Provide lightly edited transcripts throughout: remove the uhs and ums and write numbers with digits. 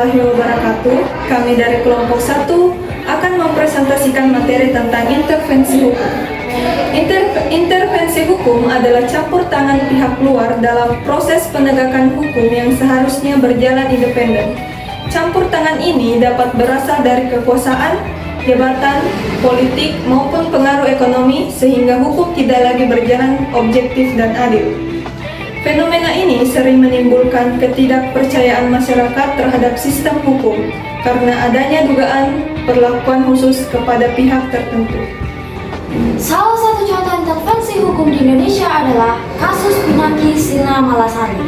warahmatullahi wabarakatuh. Kami dari kelompok 1 akan mempresentasikan materi tentang intervensi hukum. Intervensi hukum adalah campur tangan pihak luar dalam proses penegakan hukum yang seharusnya berjalan independen. Campur tangan ini dapat berasal dari kekuasaan, jabatan, politik, maupun pengaruh ekonomi sehingga hukum tidak lagi berjalan objektif dan adil. Fenomena ini sering menimbulkan ketidakpercayaan masyarakat terhadap sistem hukum karena adanya dugaan perlakuan khusus kepada pihak tertentu. Salah satu contoh intervensi hukum di Indonesia adalah kasus Pinangki Sirna Malasari.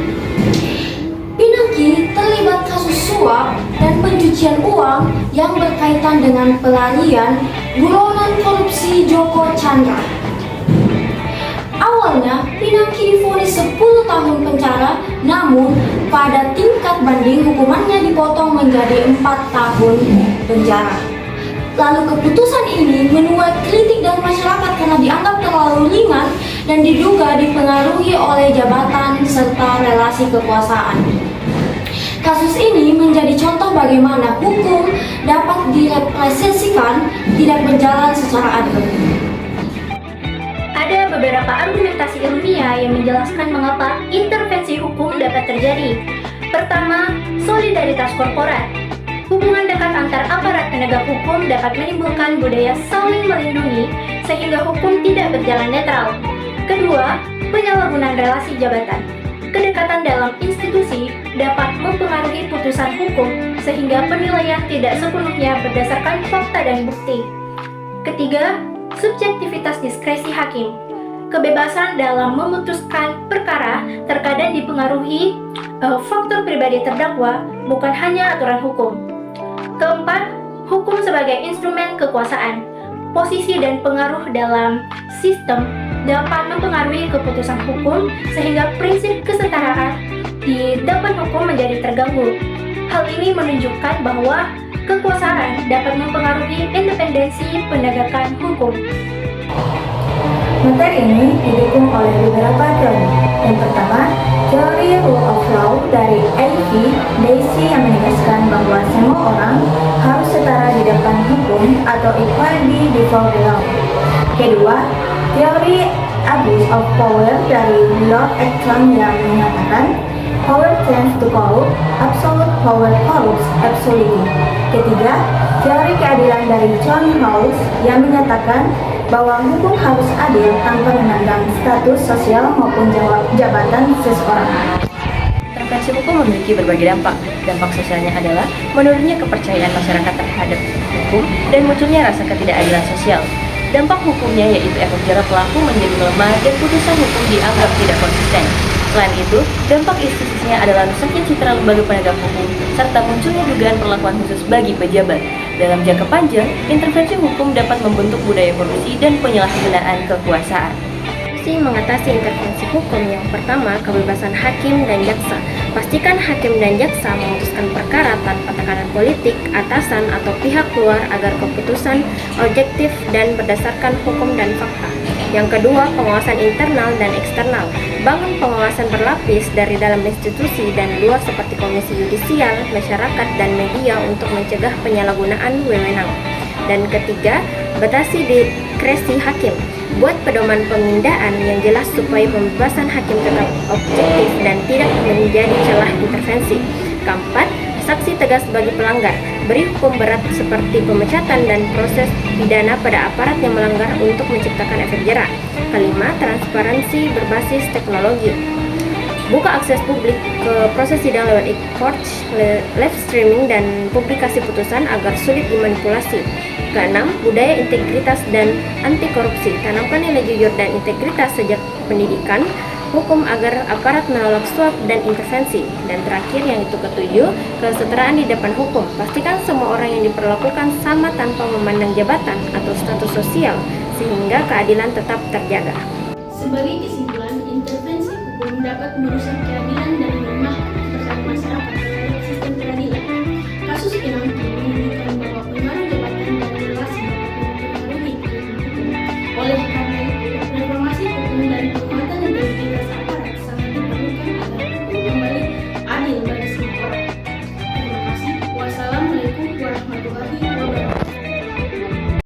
Pinangki terlibat kasus suap dan pencucian uang yang berkaitan dengan pelarian buronan korupsi Joko Chandra. Awalnya, Pinangki divonis 10 tahun penjara, namun pada tingkat banding hukumannya dipotong menjadi 4 tahun penjara. Lalu keputusan ini menuai kritik dari masyarakat karena dianggap terlalu ringan dan diduga dipengaruhi oleh jabatan serta relasi kekuasaan. Kasus ini menjadi contoh bagaimana hukum dapat direpresentasikan tidak berjalan secara adil. Ada beberapa argumentasi ilmiah yang menjelaskan mengapa intervensi hukum dapat terjadi. Pertama, solidaritas korporat. Hubungan dekat antar aparat penegak hukum dapat menimbulkan budaya saling melindungi sehingga hukum tidak berjalan netral. Kedua, penyalahgunaan relasi jabatan. Kedekatan dalam institusi dapat mempengaruhi putusan hukum sehingga penilaian tidak sepenuhnya berdasarkan fakta dan bukti. Ketiga, subjektivitas diskresi hakim. Kebebasan dalam memutuskan perkara terkadang dipengaruhi faktor pribadi terdakwa, bukan hanya aturan hukum. Keempat, hukum sebagai instrumen kekuasaan. Posisi dan pengaruh dalam sistem dapat mempengaruhi keputusan hukum sehingga prinsip kesetaraan di depan hukum menjadi terganggu. Hal ini menunjukkan bahwa kekuasaan dapat mempengaruhi independensi penegakan hukum. Materi ini didukung oleh beberapa teori. Yang pertama, teori rule of law dari A.V. Dacey yang menegaskan bahwa semua orang harus setara di depan hukum atau equality before the law. Kedua, teori abuse of power dari Lord Acton yang mengatakan power tends to corrupt, absolute power corrupts absolutely. Ketiga, teori keadilan dari John Rawls yang menyatakan bahwa hukum harus adil tanpa memandang status sosial maupun jabatan seseorang. Intervensi hukum memiliki berbagai dampak. Dampak sosialnya adalah menurunnya kepercayaan masyarakat terhadap hukum dan munculnya rasa ketidakadilan sosial. Dampak hukumnya yaitu efek jerah pelaku menjadi melemah dan putusan hukum dianggap tidak konsisten. Selain itu, dampak institusinya adalah rusaknya citra lembaga penegak hukum serta munculnya dugaan perlakuan khusus bagi pejabat. Dalam jangka panjang, intervensi hukum dapat membentuk budaya korupsi dan penyalahgunaan kekuasaan. Solusi mengatasi intervensi hukum yang pertama, kebebasan hakim dan jaksa. Pastikan hakim dan jaksa memutuskan perkara tanpa tekanan politik, atasan, atau pihak luar agar keputusan objektif dan berdasarkan hukum dan fakta. Yang kedua, pengawasan internal dan eksternal. Bangun pengawasan berlapis dari dalam institusi dan luar seperti komisi yudisial, masyarakat, dan media untuk mencegah penyalahgunaan wewenang. Dan ketiga, batasi diskresi hakim. Buat pedoman pemindaan yang jelas supaya pembebasan hakim tetap objektif dan tidak menjadi celah intervensi. Keempat, sanksi tegas bagi pelanggar. Beri hukum berat seperti pemecatan dan proses pidana pada aparat yang melanggar untuk menciptakan efek jerah. Kelima, transparansi berbasis teknologi. Buka akses publik ke proses sidang lewat e-court, live streaming, dan publikasi putusan agar sulit dimanipulasi. Keenam, budaya integritas dan anti korupsi. Tanamkan nilai jujur dan integritas sejak pendidikan hukum agar aparat menolak suap dan intervensi. Dan terakhir, yang itu ketujuh, kesetaraan di depan hukum. Pastikan semua orang yang diperlakukan sama tanpa memandang jabatan atau status sosial sehingga keadilan tetap terjaga. Sebagai kesimpulan, intervensi hukum dapat merusak keadilan dan